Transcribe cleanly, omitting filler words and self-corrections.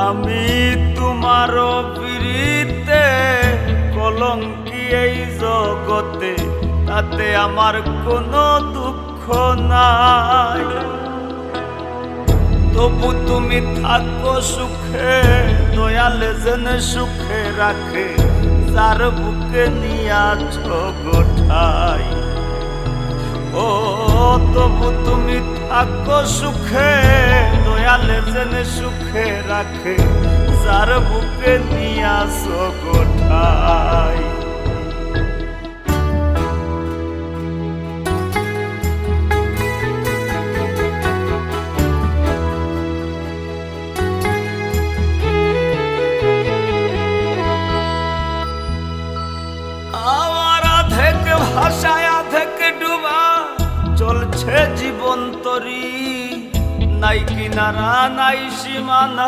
আমি তোমার পিরিতে কলঙ্কি এই জগতে, তাতে আমার কোনো দুঃখ নাই। তবু তুমি থাকো সুখে, দয়ালে জেনে সুখে রাখে, যার বুকে নিয়াছ গোঠাই। ও তবু তুমি থাকো সুখে, দয়ালে জেনে সুখে রাখে, যার বুকে নিয়াছ গোঠাই। ভাষায় থেকে ডুবা চলছে জীবন তরি, নাই কিনারা নাই সীমানা।